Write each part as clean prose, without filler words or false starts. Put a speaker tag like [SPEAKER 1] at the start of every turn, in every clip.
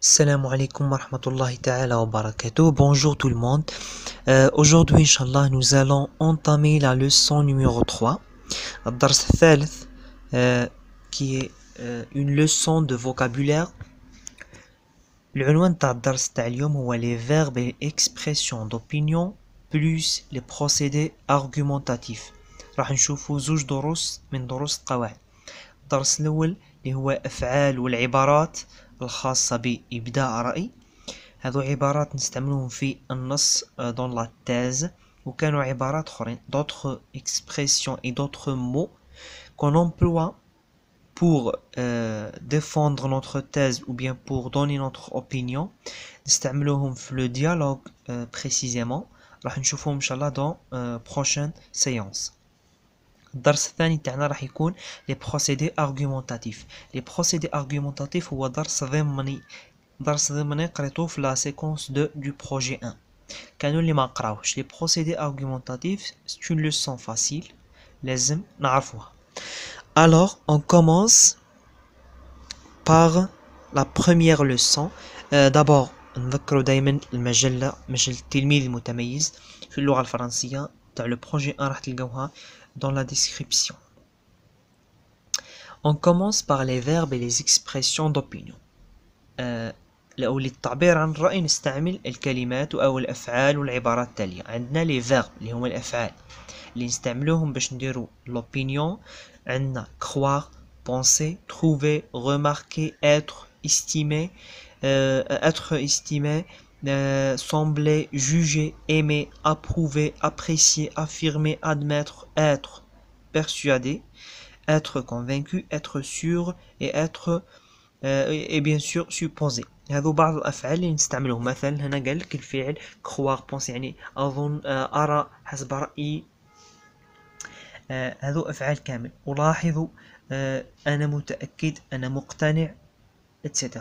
[SPEAKER 1] Salam alaikum wa rahmatullahi ta'ala wa barakatuh. Bonjour tout le monde. Aujourd'hui, Inch'Allah, nous allons entamer la leçon numéro 3, الدرس الثالث, qui est une leçon de vocabulaire. العنوان تاع الدرس تاع اليوم هو les verbes et expressions d'opinion plus les procédés argumentatifs. راح نشوفوا زوج دروس من دروس القواعد. الدرس الأول اللي هو أفعال والعبارات الخاصة بإبداء رأي. هذو عبارات نستعملهم في النص dans la thèse، وكانوا عبارات أخرين d'autres expressions et d'autres mots qu'on emploie pour défendre notre thèse ou bien pour donner notre opinion. نستعملوهم في le dialogue précisément. راح نشوفهم إن شاء الله dans prochaine séance. الدرس الثاني تاعنا راح يكون les procédés argumentatifs. les procédés argumentatifs هو درس ضمني قريتوه في la séquence 2 du projet 1. كانوا اللي ما قراوش les procédés argumentatifs c'est une leçon facile لازم نعرفوها. Alors on commence par la première leçon. d'abord نذكروا دائما المجلة مجلة التلميذ المتميز في اللغة الفرنسية تاع le projet 1 راح تلقاوها dans la description. On commence par les verbes et les expressions d'opinion. للتعبير عن الرأي نستعمل الكلمات أو الأفعال والعبارات التالية. عندنا les verbes اللي هم الأفعال اللي نستعملوهم باش نديرو l'opinion. عندنا croire, penser, trouver, remarquer, être, estimer, sembler, juger, aimer, approuver, apprécier, affirmer, admettre, être persuadé, être convaincu, être sûr et bien sûr supposé. هذو بعض الأفعال اللي نستعملهم. مثلا هنا قال لك الفعل croire penser يعني أظن أرى حسب رأيي. هذو أفعال كامل. ألاحظ أنا متأكد أنا مقتنع etc.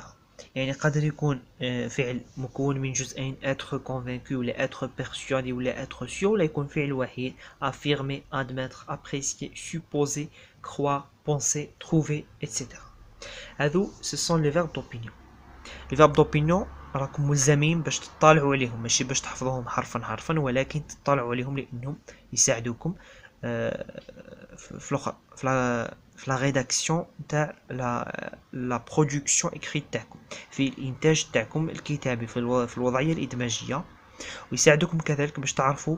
[SPEAKER 1] يعني قدر يكون فعل مكون من جزئين être convaincu ولا être persuadé ولا être sûr، ولا يكون فعل وحيد affirmer, admettre, apprécier, supposer, croire, penser, trouver etc. هذو ce sont les verbes d'opinion. les verbes d'opinion راكم ملزمين باش تطالعوا عليهم، ماشي باش تحفظوهم حرفا ولكن تطالعوا عليهم لأنهم يساعدوكم في la rédaction تاع la production écrite تاعكم، في الإنتاج تاعكم الكتابي في الوضعية الإدماجية، ويساعدكم كذلك باش تعرفوا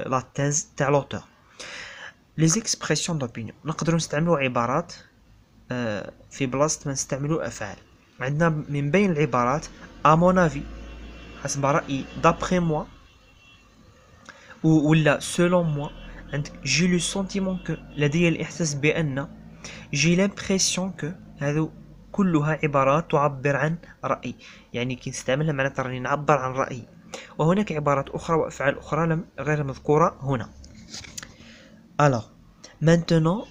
[SPEAKER 1] la thèse تاع l'auteur. les expressions d'opinion نقدروا نستعملوا عبارات في بلاصة ما نستعملوا أفعال. عندنا من بين العبارات à mon avis حسب رأيي d'après moi ولا selon moi. عندك j'ai le sentiment que لدي الإحساس بأن j'ai l'impression que. هذو كلها عبارات تعبر عن رأي، يعني كي نستعملها معناتها راني نعبر عن رأيي. وهناك عبارات أخرى وأفعال أخرى غير مذكورة هنا. alors maintenant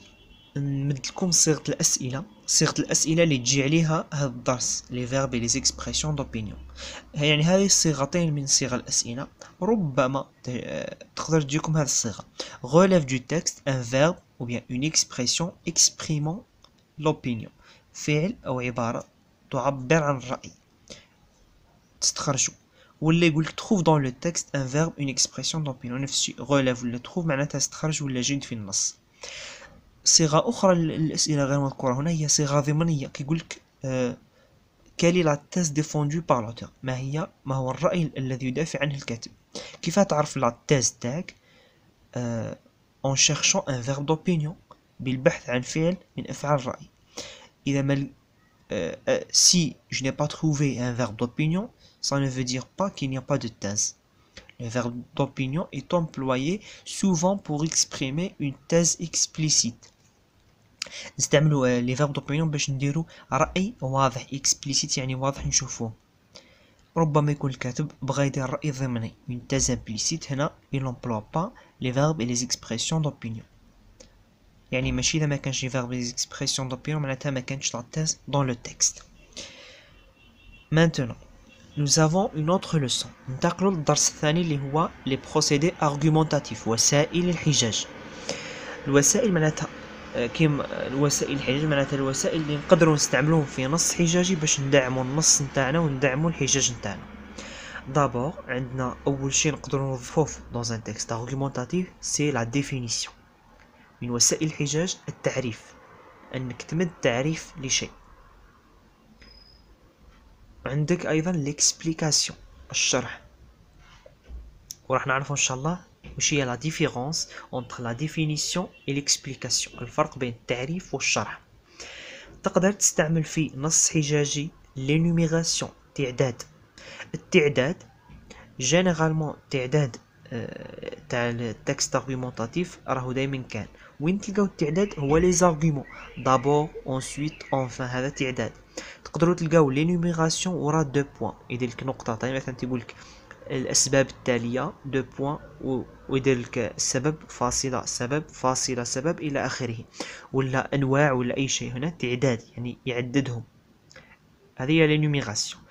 [SPEAKER 1] نمد لكم صيغة الأسئلة اللي تجي عليها هذا الدرس les verbes et les expressions d'opinion. يعني هذه الصيغتين من صيغ الأسئلة ربما تقدر تجيكم هذه الصيغة relève du texte un verbe ou bien une expression exprimant l'opinion. فعل أو عبارة تعبر عن الرأي تستخرجوا. ولا يقول trouve dans le texte un verbe une expression d'opinion. نفس الشيء relève ولا trouve معناتها استخرج ولا جد في النص. صيغة أخرى للأسئلة غير مذكورة هنا هي صيغة ضمنية. كيقولك quelle est la thèse défendue par l'auteur. ما هو الرأي الذي يدافع عنه الكاتب. كيف تعرف la thèse تاعك؟ en cherchant un verbe d'opinion، بالبحث عن فعل من أفعال الرأي. إذا ما si je n'ai pas trouvé un verbe d'opinion, ça ne veut dire pas qu'il n'y a pas de thèse. Le verbe d'opinion est employé souvent pour exprimer une thèse explicite. نستعملوا les verbes d'opinion باش نديروا رأي واضح explicite يعني واضح نشوفوه. ربما يكون الكاتب بغى يدير رأي ضمني une thèse implicite. هنا il n'emploie pas les verbes et les expressions d'opinion. يعني ماشي إذا ما كانش les verbes et les expressions d'opinion معناتها ما كانش la thèse dans le texte. maintenant nous avons une autre leçon. ننتقلوا للدرس الثاني اللي هو les procédés argumentatifs وسائل الحجاج. الوسائل معناتها كيما الوسائل الحجاج معناتها الوسائل اللي نقدروا نستعملوهم في نص حجاجي باش ندعموا النص نتاعنا وندعموا الحجاج نتاعنا. دابور عندنا اول شيء نقدروا نوظفوه dans un texte argumentatif c'est la définition. من وسائل الحجاج التعريف، انك تمد تعريف لشيء. عندك ايضا l'explication الشرح، وراح نعرفوا ان شاء الله وش هي لا ديفيرونس entre la définition et l'explication، الفرق بين التعريف والشرح. تقدر تستعمل في نص حجاجي l'énumération تعداد. التعداد جينيرالمون تعداد تاع التكست ارغيومونطاتيف راهو دائما كان وين تلقاو التعداد هو لي زارغيومون دابور انسويت انفان، هذا تعداد. تقدروا تلقاو لينوميراسيون ورا دو بوين، يدير لك نقطه طيب مثلا تقول لك الاسباب التاليه دو بوين ويدير لك سبب فاصله سبب فاصله سبب الى اخره، ولا انواع ولا اي شيء. هنا تعداد يعني يعددهم، هذه هي لينوميراسيون.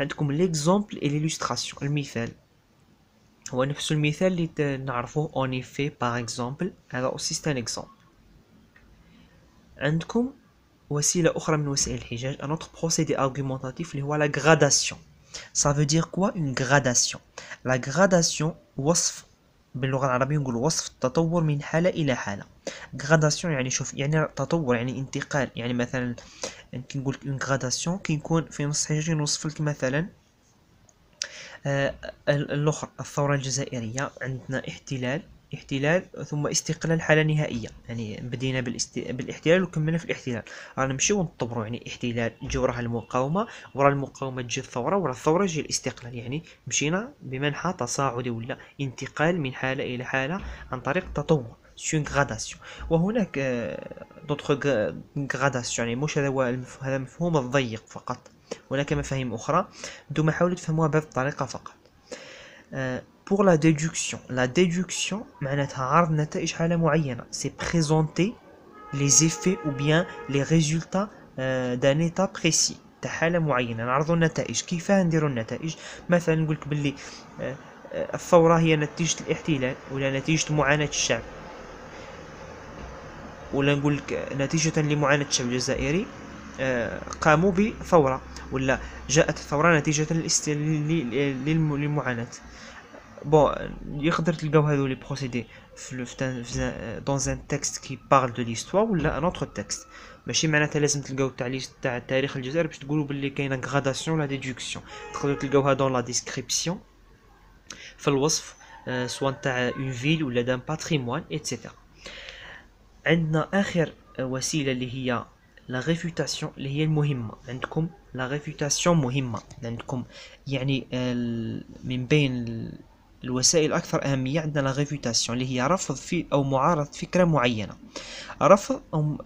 [SPEAKER 1] عندكم ليكزامبل اي ليلوستراسيون، المثال هو نفس المثال اللي نعرفوه اون effet باغ اكزومبل، هذا اوسي ستان اكزومبل. عندكم وسيله اخرى من وسائل الحجاج ان اوتر بروسيدي ارغيومونطاتيف اللي هو لا غراداسيون. ça veut dire quoi une gradation؟ la gradation وصف، باللغه العربيه نقول وصف التطور من حاله الى حاله. gradation يعني شوف يعني تطور يعني انتقال، يعني مثلا كي نقول une gradation كي نكون في نص حاجه نوصف لك مثلا الاخر الثوره الجزائريه، عندنا احتلال ثم استقلال حاله نهائيه، يعني بدينا بالاحتلال وكملنا في الاحتلال، رانا نمشيو ونطبروا يعني احتلال تجي وراها المقاومه، ورا المقاومه تجي الثوره، ورا الثوره يجي الاستقلال، يعني مشينا بمنحى تصاعدي ولا انتقال من حاله الى حاله عن طريق التطور. سون غراداسيون. وهناك دوطخ غراداسيون، يعني مش هذا مفهوم الضيق فقط، هناك مفاهيم أخرى انتم حاولوا تفهموها بهذه الطريقة فقط. pour la déduction معناتها عرض نتائج حالة معينة، c'est présenter les effets ou bien les résultats d'un état précis تاع حالة معينة. نعرضوا النتائج، كيف نديروا النتائج؟ مثلا نقولك باللي الثورة هي نتيجة الاحتلال ولا نتيجة معاناة الشعب، ولا نقولك نتيجة لمعاناة الشعب الجزائري قاموا بثورة، ولا جاءت الثورة نتيجة للمعاناة. بون يقدر تلقاو هذو لي بروسيدي dans un texte qui parle de l'histoire ولا un autre texte، ماشي معناتها لازم تلقاو تاع تاريخ الجزائر باش تقولوا باللي كاينه غراداسيون لا ديدكسيون. تقدروا تلقاوها dans la description في الوصف سواء تاع une ville ولا d'un patrimoine etc. عندنا آخر وسيلة اللي هي لا ريفوتاسيون اللي هي المهمة. عندكم لا ريفوتاسيون مهمة عندكم، يعني من بين الوسائل الأكثر أهمية عندنا لا ريفوتاسيون اللي هي رفض في أو معارضة فكرة معينة. رفض أو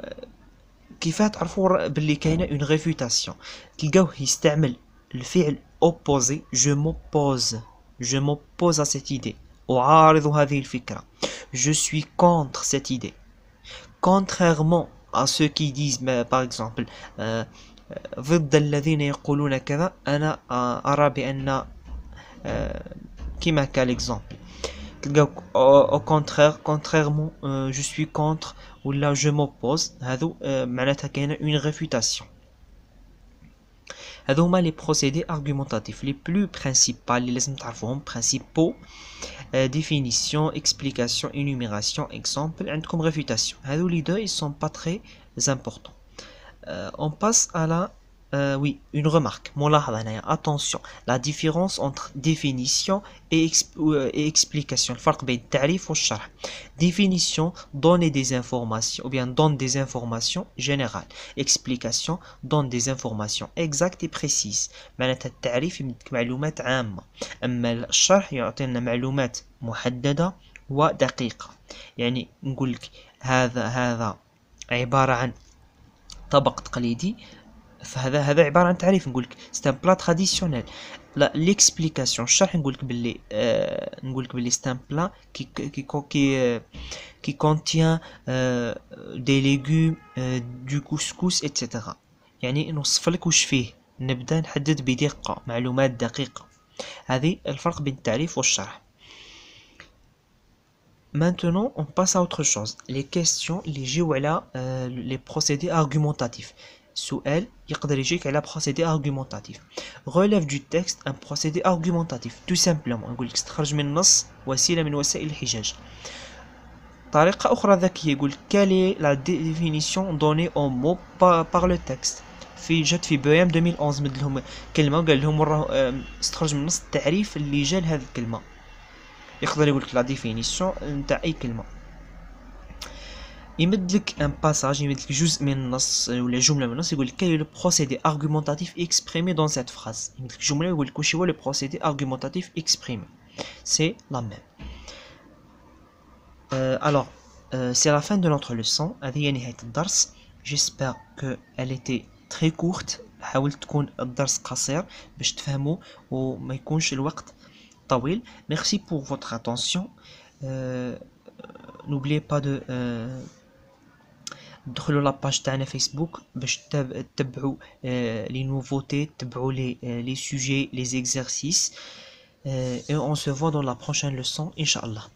[SPEAKER 1] كيف تعرفوا باللي كاينة اون ريفوتاسيون؟ تلقاوه يستعمل الفعل opposé je m'oppose à cette idée، أعارض هذه الفكرة، je suis contre cette idée. Contrairement à ceux qui disent par exemple ضد الذين يقولون كذا، أنا أرى بأن كما كالexemple تلقاو au contraire contrairement je suis contre ولا je m'oppose، هذو معناتها كاينه une réfutation. هذو هما لي procédés argumentatifs les plus principaux اللي لازم تعرفوهم. principaux définition, explication, énumération, exemple. عندكم réfutation. هذو les deux ils sont pas très importants. On passe à la oui, une remarque. Attention, la différence entre définition et explication. الفرق بين التعريف والشرح. Définition, donner des informations ou bien donne des informations générales. Explication, donne des informations exactes et précises. معناتها التعريف يمدك معلومات عامة، أما الشرح يعطينا معلومات محددة ودقيقة. يعني نقولك هذا عبارة عن طبق تقليدي، فهذا عبارة عن تعريف. نقولك c'est un plat traditionnel. لا l'explication الشرح نقولك باللي c'est un plat qui contient des légumes du couscous etc. يعني نوصف لك وش فيه، نبدأ نحدد بدقة معلومات دقيقة. هذه الفرق بين التعريف والشرح. Maintenant, on passe à autre chose. Les questions اللي يجيو على les procédés argumentatifs. سؤال يقدر يجيك على procédé argumentatif. Relève du texte un procédé argumentatif. Tout simplement. نقول لك استخرج من النص وسيلة من وسائل الحجاج. طريقة أخرى ذكية يقول quelle est la définition donnée au mot par le texte. جات في بيام 2011 مد لهم كلمة وقال لهم وراه استخرج من النص التعريف اللي جا لهذه الكلمة. يقدر يقول لك لا ديفينيسيون نتاع اي كلمه. يمد لك ان باساج، يمد لك جزء من النص ولا جمله من النص، يقول لك كاين لو بروسيدي ارغومونتاتيف اكسبريمي دون سيت فراز. يمد لك جمله يقول لك واش هو لو بروسيدي ارغومونتاتيف اكسبريمي. سي لا ميم. alors c'est la fin de notre leçon. هذه هي نهايه الدرس. j'espère que elle était très courte. حاولت تكون الدرس قصير باش تفهموا وما يكونش الوقت طويل. Merci pour votre attention. N'oubliez pas de تدخلوا لاباج تاعنا فيسبوك باش تتبعوا les nouveautés, تتبعوا les sujets, les exercices. Et on se voit dans la prochaine leçon, Inch'Allah.